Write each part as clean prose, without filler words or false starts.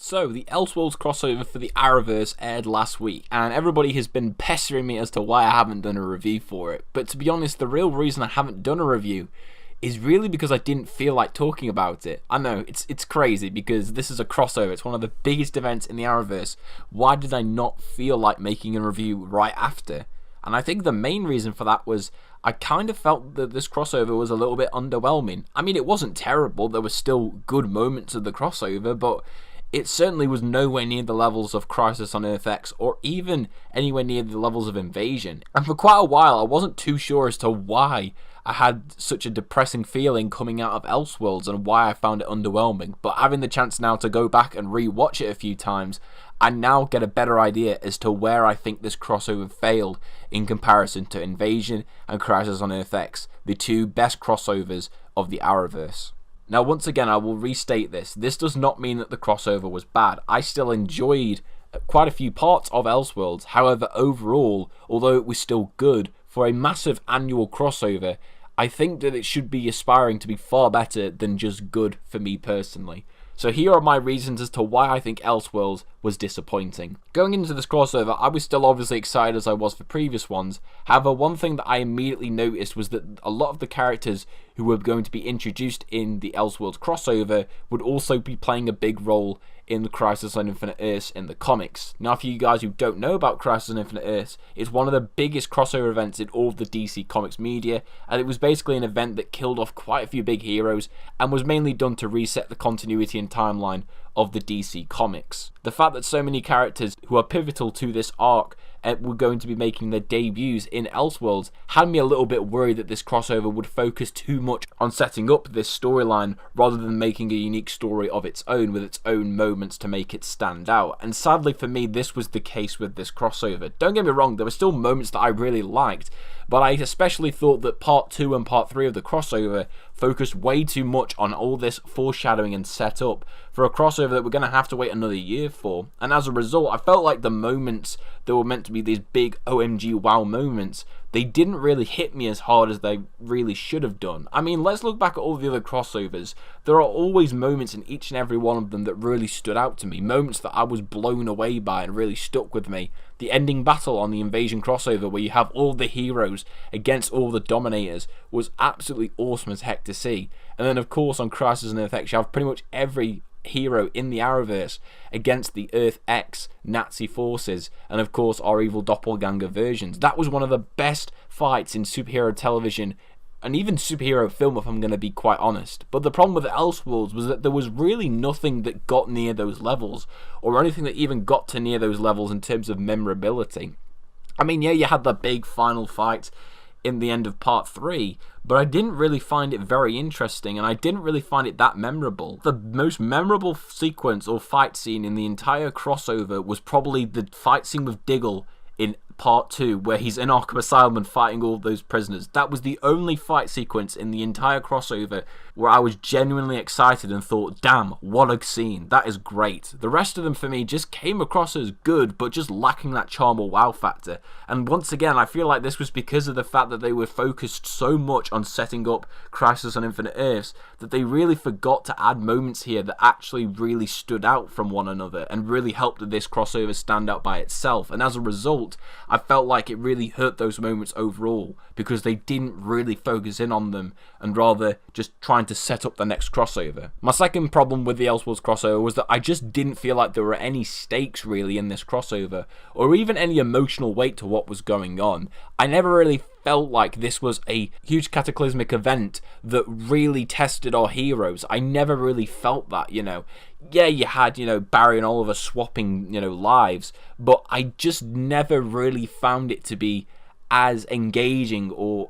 So, the Elseworlds crossover for the Arrowverse aired last week, and everybody has been pestering me as to why I haven't done a review for it. But to be honest, the real reason I haven't done a review is really because I didn't feel like talking about it. I know, it's crazy because this is a crossover, it's one of the biggest events in the Arrowverse. Why did I not feel like making a review right after? And I think the main reason for that was I kind of felt that this crossover was a little bit underwhelming. I mean, it wasn't terrible, there were still good moments of the crossover, but it certainly was nowhere near the levels of Crisis on Earth X, or even anywhere near the levels of Invasion. And for quite a while, I wasn't too sure as to why I had such a depressing feeling coming out of Elseworlds and why I found it underwhelming. But having the chance now to go back and re-watch it a few times, I now get a better idea as to where I think this crossover failed in comparison to Invasion and Crisis on Earth X, the two best crossovers of the Arrowverse. Now, once again, I will restate this. This does not mean that the crossover was bad. I still enjoyed quite a few parts of Elseworlds. However, overall, although it was still good, for a massive annual crossover, I think that it should be aspiring to be far better than just good for me personally. So here are my reasons as to why I think Elseworlds was disappointing. Going into this crossover, I was still obviously excited as I was for previous ones. However, one thing that I immediately noticed was that a lot of the characters who were going to be introduced in the Elseworlds crossover would also be playing a big role in the Crisis on Infinite Earths in the comics. Now, for you guys who don't know about Crisis on Infinite Earths, it's one of the biggest crossover events in all of the DC Comics media, and it was basically an event that killed off quite a few big heroes and was mainly done to reset the continuity and timeline of the DC Comics. The fact that so many characters who are pivotal to this arc were going to be making their debuts in Elseworlds had me a little bit worried that this crossover would focus too much on setting up this storyline rather than making a unique story of its own with its own moments to make it stand out. And sadly for me, this was the case with this crossover. Don't get me wrong, there were still moments that I really liked, but I especially thought that part 2 and part 3 of the crossover focused way too much on all this foreshadowing and setup for a crossover that we're going to have to wait another year for. And as a result, I felt like the moments that were meant to be these big OMG wow moments, they didn't really hit me as hard as they really should have done. I mean, let's look back at all the other crossovers. There are always moments in each and every one of them that really stood out to me, moments that I was blown away by and really stuck with me. The ending battle on the Invasion crossover, where you have all the heroes against all the Dominators, was absolutely awesome as heck to see. And then of course on Crisis on Earth X, you have pretty much every hero in the Arrowverse against the Earth X Nazi forces, and of course our evil doppelganger versions. That was one of the best fights in superhero television and even superhero film, if I'm going to be quite honest. But the problem with Elseworlds was that there was really nothing that got near those levels, or anything that even got to near those levels in terms of memorability. I mean, yeah, you had the big final fight in the end of part 3, but I didn't really find it very interesting, and I didn't really find it that memorable. The most memorable sequence or fight scene in the entire crossover was probably the fight scene with Diggle in part 2, where he's in Arkham Asylum and fighting all those prisoners. That was the only fight sequence in the entire crossover where I was genuinely excited and thought, damn, what a scene, that is great. The rest of them for me just came across as good, but just lacking that charm or wow factor. And once again, I feel like this was because of the fact that they were focused so much on setting up Crisis on Infinite Earths that they really forgot to add moments here that actually really stood out from one another and really helped this crossover stand out by itself. And as a result, I felt like it really hurt those moments overall because they didn't really focus in on them and rather just trying to set up the next crossover. My second problem with the Elseworlds crossover was that I just didn't feel like there were any stakes really in this crossover, or even any emotional weight to what was going on. I never really felt like this was a huge cataclysmic event that really tested our heroes. I never really felt that, you know. Yeah, you had, Barry and Oliver swapping, lives, but I just never really found it to be as engaging or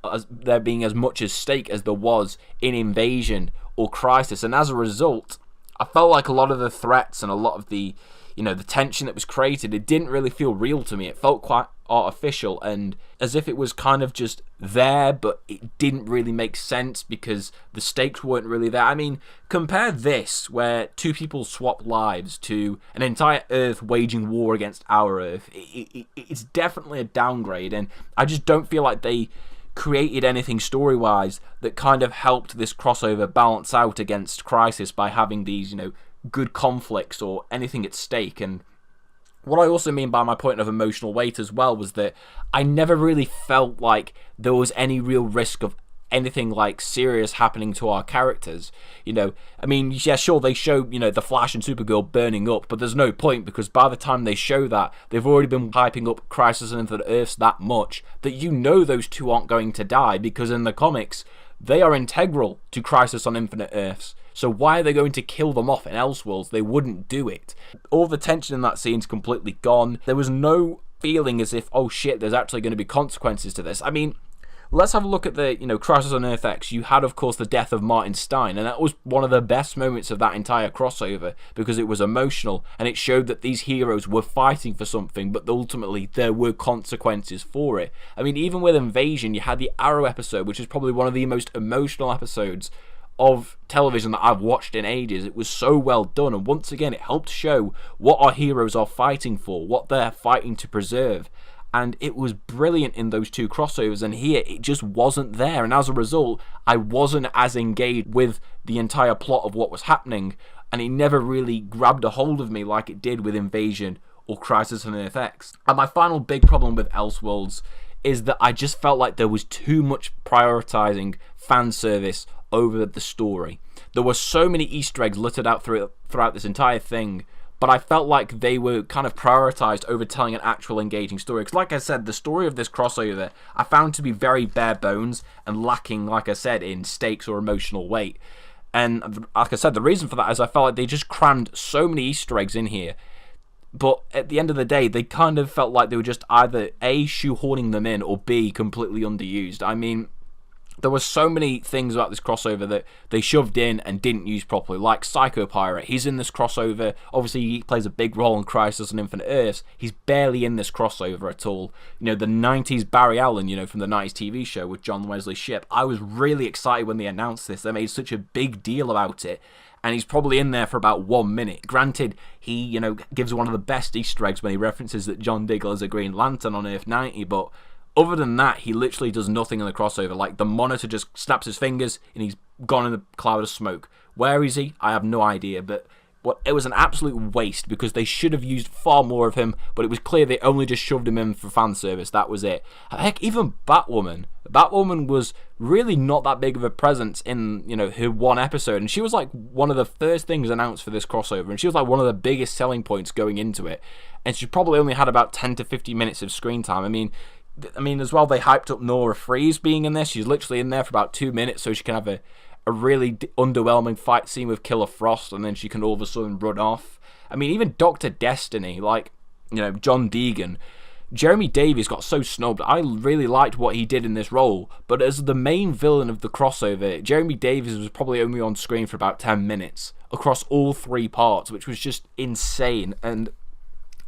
as there being as much at stake as there was in Invasion or Crisis. And as a result, I felt like a lot of the threats and a lot of the the tension that was created, it didn't really feel real to me. It felt quite artificial and as if it was kind of just there, but it didn't really make sense because the stakes weren't really there. I mean, compare this, where two people swap lives, to an entire Earth waging war against our Earth. It's definitely a downgrade, and I just don't feel like they created anything story-wise that kind of helped this crossover balance out against Crisis by having these, good conflicts or anything at stake. And what I also mean by my point of emotional weight as well was that I never really felt like there was any real risk of anything like serious happening to our characters. I mean, yeah, sure, they show, the Flash and Supergirl burning up, but there's no point, because by the time they show that, they've already been hyping up Crisis on Infinite Earths that much that those two aren't going to die, because in the comics, they are integral to Crisis on Infinite Earths. So why are they going to kill them off in Elseworlds? They wouldn't do it. All the tension in that scene's completely gone. There was no feeling as if, oh shit, there's actually going to be consequences to this. I mean, let's have a look at the, Crisis on Earth X. You had, of course, the death of Martin Stein, and that was one of the best moments of that entire crossover, because it was emotional, and it showed that these heroes were fighting for something, but ultimately there were consequences for it. I mean, even with Invasion, you had the Arrow episode, which is probably one of the most emotional episodes of television that I've watched in ages. It was so well done, and once again, it helped show what our heroes are fighting for, what they're fighting to preserve. And it was brilliant in those two crossovers, and here it just wasn't there, and as a result I wasn't as engaged with the entire plot of what was happening, and it never really grabbed a hold of me like it did with Invasion or Crisis on Earth X. And my final big problem with Elseworlds is that I just felt like there was too much prioritizing fan service over the story. There were so many Easter eggs littered out throughout this entire thing, but I felt like they were kind of prioritized over telling an actual engaging story. Because like I said, the story of this crossover I found to be very bare bones and lacking, like I said, in stakes or emotional weight. And like I said, the reason for that is I felt like they just crammed so many Easter eggs in here, but at the end of the day, they kind of felt like they were just either A, shoehorning them in, or B, completely underused. I mean, there were so many things about this crossover that they shoved in and didn't use properly, like Psycho Pirate. He's in this crossover. Obviously, he plays a big role in Crisis on Infinite Earths. He's barely in this crossover at all. The 90s Barry Allen, from the 90s TV show with John Wesley Shipp. I was really excited when they announced this. They made such a big deal about it. And he's probably in there for about 1 minute. Granted, he, gives one of the best Easter eggs when he references that John Diggle is a Green Lantern on Earth 90, but other than that, he literally does nothing in the crossover. Like, the Monitor just snaps his fingers and he's gone in a cloud of smoke. Where is he? I have no idea, but it was an absolute waste, because they should have used far more of him, but it was clear they only just shoved him in for fan service. That was it. Heck, even Batwoman was really not that big of a presence in, her one episode, and she was like one of the first things announced for this crossover, and she was like one of the biggest selling points going into it, and she probably only had about 10 to 15 minutes of screen time. I mean, as well, they hyped up Nora Freeze being in this. She's literally in there for about 2 minutes, so she can have a really underwhelming fight scene with Killer Frost, and then she can all of a sudden run off. I mean, even Dr. Destiny, like, John Deegan, Jeremy Davies got so snubbed. I really liked what he did in this role, but as the main villain of the crossover, Jeremy Davies was probably only on screen for about 10 minutes across all 3 parts, which was just insane. And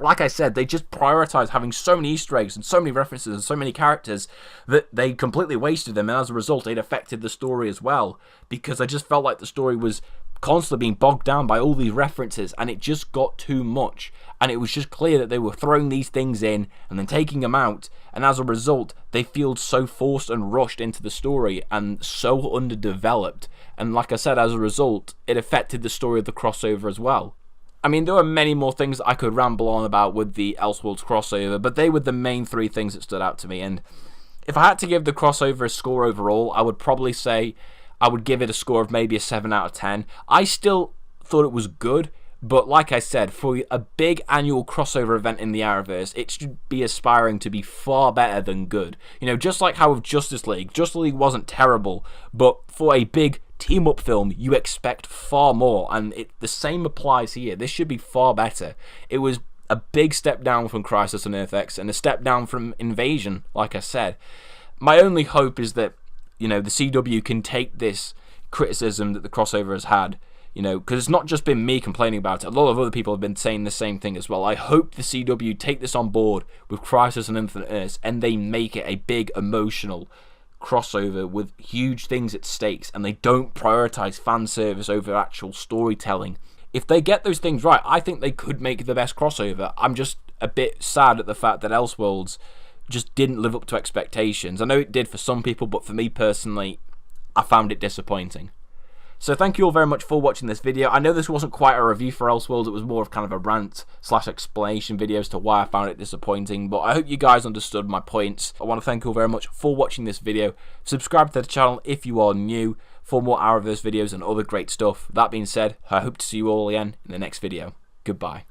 like I said, they just prioritized having so many Easter eggs and so many references and so many characters that they completely wasted them, and as a result, it affected the story as well, because I just felt like the story was constantly being bogged down by all these references, and it just got too much, and it was just clear that they were throwing these things in and then taking them out, and as a result, they feel so forced and rushed into the story and so underdeveloped, and like I said, as a result, it affected the story of the crossover as well. I mean, there were many more things I could ramble on about with the Elseworlds crossover, but they were the main 3 things that stood out to me. And if I had to give the crossover a score overall, I would probably say I would give it a score of maybe a 7 out of 10. I still thought it was good, but like I said, for a big annual crossover event in the Arrowverse, it should be aspiring to be far better than good. Just like how with Justice League wasn't terrible, but for a big team-up film, you expect far more, and the same applies here. This should be far better. It was a big step down from Crisis on Earth X, and a step down from Invasion, like I said. My only hope is that, the CW can take this criticism that the crossover has had, because it's not just been me complaining about it. A lot of other people have been saying the same thing as well. I hope the CW take this on board with Crisis on Infinite Earths, and they make it a big emotional crossover with huge things at stakes, and they don't prioritize fan service over actual storytelling. If they get those things right, I think they could make the best crossover. I'm just a bit sad at the fact that Elseworlds just didn't live up to expectations. I know it did for some people, but for me personally, I found it disappointing. So thank you all very much for watching this video. I know this wasn't quite a review for Elseworlds, it was more of kind of a rant / explanation video as to why I found it disappointing, but I hope you guys understood my points. I want to thank you all very much for watching this video. Subscribe to the channel if you are new for more Arrowverse videos and other great stuff. That being said, I hope to see you all again in the next video. Goodbye.